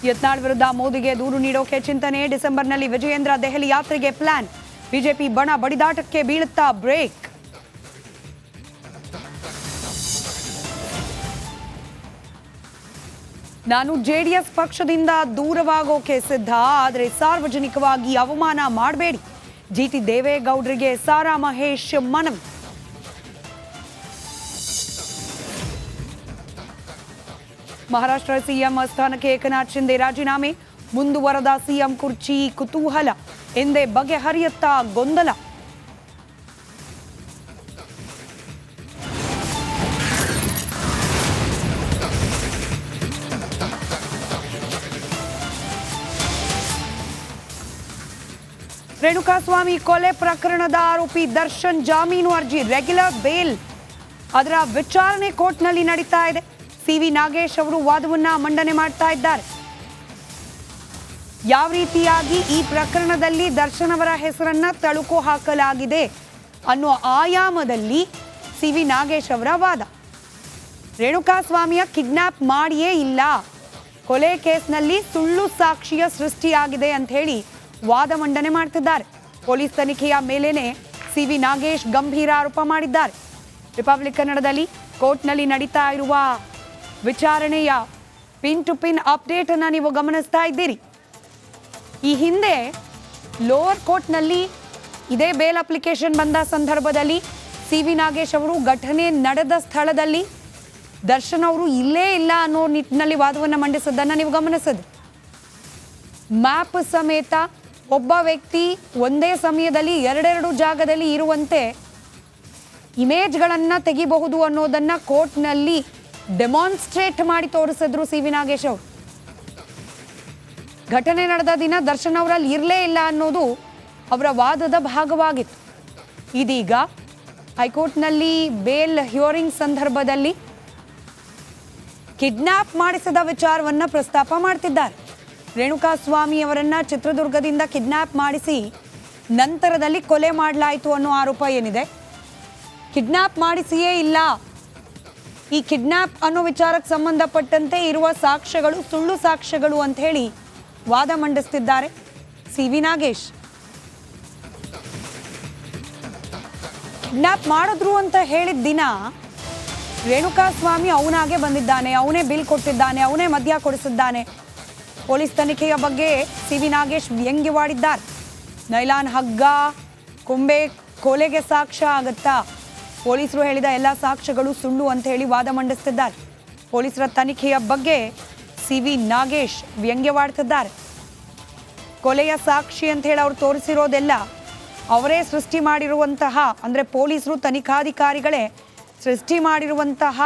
ಯತ್ನಾಳ್ ವಿರುದ್ಧ ಮೋದಿಗೆ ದೂರು ನೀಡೋಕೆ ಚಿಂತನೆ. ಡಿಸೆಂಬರ್ನಲ್ಲಿ ವಿಜಯೇಂದ್ರ ದೆಹಲಿ ಯಾತ್ರೆಗೆ ಪ್ಲಾನ್. ಬಿಜೆಪಿ ಬಣ ಬಡಿದಾಟಕ್ಕೆ ಬೀಳುತ್ತಾ ಬ್ರೇಕ್. ನಾನು ಜೆಡಿಎಸ್ ಪಕ್ಷದಿಂದ ದೂರವಾಗೋಕೆ ಸಿದ್ಧ, ಆದರೆ ಸಾರ್ವಜನಿಕವಾಗಿ ಅವಮಾನ ಮಾಡಬೇಡಿ. ಜಿಟಿ ದೇವೇಗೌಡರಿಗೆ ಸಾರಾ ಮಹೇಶ್ ಮನವಿ. ಮಹಾರಾಷ್ಟ್ರ ಸಿಎಂ ಸ್ಥಾನಕ್ಕೆ ಏಕನಾಥ್ ಶಿಂದೆ ರಾಜೀನಾಮೆ. ಮುಂದುವರದ ಸಿಎಂ ಕುರ್ಚಿ ಕುತೂಹಲ, ಎಂದೇ ಬಗೆಹರಿಯುತ್ತಾ ಗೊಂದಲ. ರೇಣುಕಾಸ್ವಾಮಿ ಕೊಲೆ ಪ್ರಕರಣದ ಆರೋಪಿ ದರ್ಶನ್ ಜಾಮೀನು ಅರ್ಜಿ ರೆಗ್ಯುಲರ್ ಬೇಲ್, ಅದರ ವಿಚಾರಣೆ ಕೋರ್ಟ್ನಲ್ಲಿ ನಡೀತಾ ಇದೆ. ಸಿವಿ ನಾಗೇಶ್ ಅವರು ವಾದವನ್ನ ಮಂಡನೆ ಮಾಡ್ತಾ ಇದ್ದಾರೆ. ಯಾವ ರೀತಿಯಾಗಿ ಈ ಪ್ರಕರಣದಲ್ಲಿ ದರ್ಶನ್ ಅವರ ಹೆಸರನ್ನ ತಳುಕು ಹಾಕಲಾಗಿದೆ ಅನ್ನೋ ಆಯಾಮದಲ್ಲಿ ಸಿವಿ ನಾಗೇಶ್ ಅವರ ವಾದ. ರೇಣುಕಾಸ್ವಾಮಿಯ ಕಿಡ್ನಾಪ್ ಮಾಡಿಯೇ ಇಲ್ಲ, ಕೊಲೆ ಕೇಸ್ನಲ್ಲಿ ಸುಳ್ಳು ಸಾಕ್ಷಿಯ ಸೃಷ್ಟಿಯಾಗಿದೆ ಅಂತ ಹೇಳಿ ವಾದ ಮಂಡನೆ ಮಾಡ್ತಿದ್ದಾರೆ. ಪೊಲೀಸ್ ತನಿಖೆಯ ಮೇಲೇನೆ ಸಿವಿ ನಾಗೇಶ್ ಗಂಭೀರ ಆರೋಪ ಮಾಡಿದ್ದಾರೆ. ರಿಪಬ್ಲಿಕ್ ಕನ್ನಡದಲ್ಲಿ ಕೋರ್ಟ್ನಲ್ಲಿ ನಡೀತಾ ಇರುವ ವಿಚಾರಣೆಯ ಪಿನ್ ಟು ಪಿನ್ ಅಪ್ಡೇಟ್ ಅನ್ನು ನೀವು ಗಮನಿಸ್ತಾ ಇದ್ದೀರಿ. ಈ ಹಿಂದೆ ಲೋವರ್ ಕೋರ್ಟ್ನಲ್ಲಿ ಇದೇ ಬೇಲ್ ಅಪ್ಲಿಕೇಶನ್ ಬಂದ ಸಂದರ್ಭದಲ್ಲಿ ಸಿವಿ ನಾಗೇಶ್ ಅವರು ಘಟನೆ ನಡೆದ ಸ್ಥಳದಲ್ಲಿ ದರ್ಶನ್ ಅವರು ಇಲ್ಲೇ ಇಲ್ಲ ಅನ್ನೋ ನಿಟ್ಟಿನಲ್ಲಿ ವಾದವನ್ನು ಮಂಡಿಸಿದ್ದನ್ನು ನೀವು ಗಮನಿಸಿದ್ರಿ. ಮ್ಯಾಪ್ ಸಮೇತ ಒಬ್ಬ ವ್ಯಕ್ತಿ ಒಂದೇ ಸಮಯದಲ್ಲಿ ಎರಡೆರಡು ಜಾಗದಲ್ಲಿ ಇರುವಂತೆ ಇಮೇಜ್ಗಳನ್ನು ತೆಗಿಬಹುದು ಅನ್ನೋದನ್ನು ಕೋರ್ಟ್ನಲ್ಲಿ ಡೆಮಾನ್ಸ್ಟ್ರೇಟ್ ಮಾಡಿ ತೋರಿಸಿದ್ರು ಸಿವಿ ನಾಗೇಶ್ ಅವರು. ಘಟನೆ ನಡೆದ ದಿನ ದರ್ಶನ್ ಅವರಲ್ಲಿ ಇರಲೇ ಇಲ್ಲ ಅನ್ನೋದು ಅವರ ವಾದದ ಭಾಗವಾಗಿತ್ತು. ಇದೀಗ ಹೈಕೋರ್ಟ್ನಲ್ಲಿ ಬೇಲ್ ಹಿಯರಿಂಗ್ ಸಂದರ್ಭದಲ್ಲಿ ಕಿಡ್ನಾಪ್ ಮಾಡಿಸಿದ ವಿಚಾರವನ್ನು ಪ್ರಸ್ತಾಪ ಮಾಡ್ತಿದ್ದಾರೆ. ರೇಣುಕಾಸ್ವಾಮಿ ಅವರನ್ನ ಚಿತ್ರದುರ್ಗದಿಂದ ಕಿಡ್ನಾಪ್ ಮಾಡಿಸಿ ನಂತರದಲ್ಲಿ ಕೊಲೆ ಮಾಡಲಾಯಿತು ಅನ್ನೋ ಆರೋಪ ಏನಿದೆ, ಕಿಡ್ನಾಪ್ ಮಾಡಿಸಿಯೇ ಇಲ್ಲ, ಈ ಕಿಡ್ನಾಪ್ ಅನ್ನೋ ವಿಚಾರಕ್ಕೆ ಸಂಬಂಧಪಟ್ಟಂತೆ ಇರುವ ಸಾಕ್ಷ್ಯಗಳು ಸುಳ್ಳು ಸಾಕ್ಷ್ಯಗಳು ಅಂತ ಹೇಳಿ ವಾದ ಮಂಡಿಸ್ತಿದ್ದಾರೆ ಸಿವಿ ನಾಗೇಶ್. ಕಿಡ್ನಾಪ್ ಮಾಡಿದ್ರು ಅಂತ ಹೇಳಿದ ದಿನ ರೇಣುಕಾಸ್ವಾಮಿ ಅವನಾಗೆ ಬಂದಿದ್ದಾನೆ, ಅವನೇ ಬಿಲ್ ಕೊಟ್ಟಿದ್ದಾನೆ, ಅವನೇ ಮದ್ಯ ಕೊಡಿಸಿದ್ದಾನೆ. ಪೊಲೀಸ್ ತನಿಖೆಯ ಬಗ್ಗೆ ಸಿವಿ ನಾಗೇಶ್ ವ್ಯಂಗ್ಯವಾಡಿದ್ದಾರೆ. ನೈಲಾನ್ ಹಗ್ಗ ಕೊಂಬೆ ಕೊಲೆಗೆ ಸಾಕ್ಷ್ಯ ಆಗುತ್ತಾ? ಪೊಲೀಸರು ಹೇಳಿದ ಎಲ್ಲ ಸಾಕ್ಷ್ಯಗಳು ಸುಳ್ಳು ಅಂತ ಹೇಳಿ ವಾದ ಮಂಡಿಸ್ತಿದ್ದಾರೆ. ಪೊಲೀಸರ ತನಿಖೆಯ ಬಗ್ಗೆ ಸಿವಿ ನಾಗೇಶ್ ವ್ಯಂಗ್ಯವಾಡ್ತಿದ್ದಾರೆ. ಕೊಲೆಯ ಸಾಕ್ಷಿ ಅಂತ ಹೇಳಿ ಅವ್ರು ತೋರಿಸಿರೋದೆಲ್ಲ ಅವರೇ ಸೃಷ್ಟಿ ಮಾಡಿರುವಂತಹ, ಅಂದರೆ ಪೊಲೀಸರು ತನಿಖಾಧಿಕಾರಿಗಳೇ ಸೃಷ್ಟಿ ಮಾಡಿರುವಂತಹ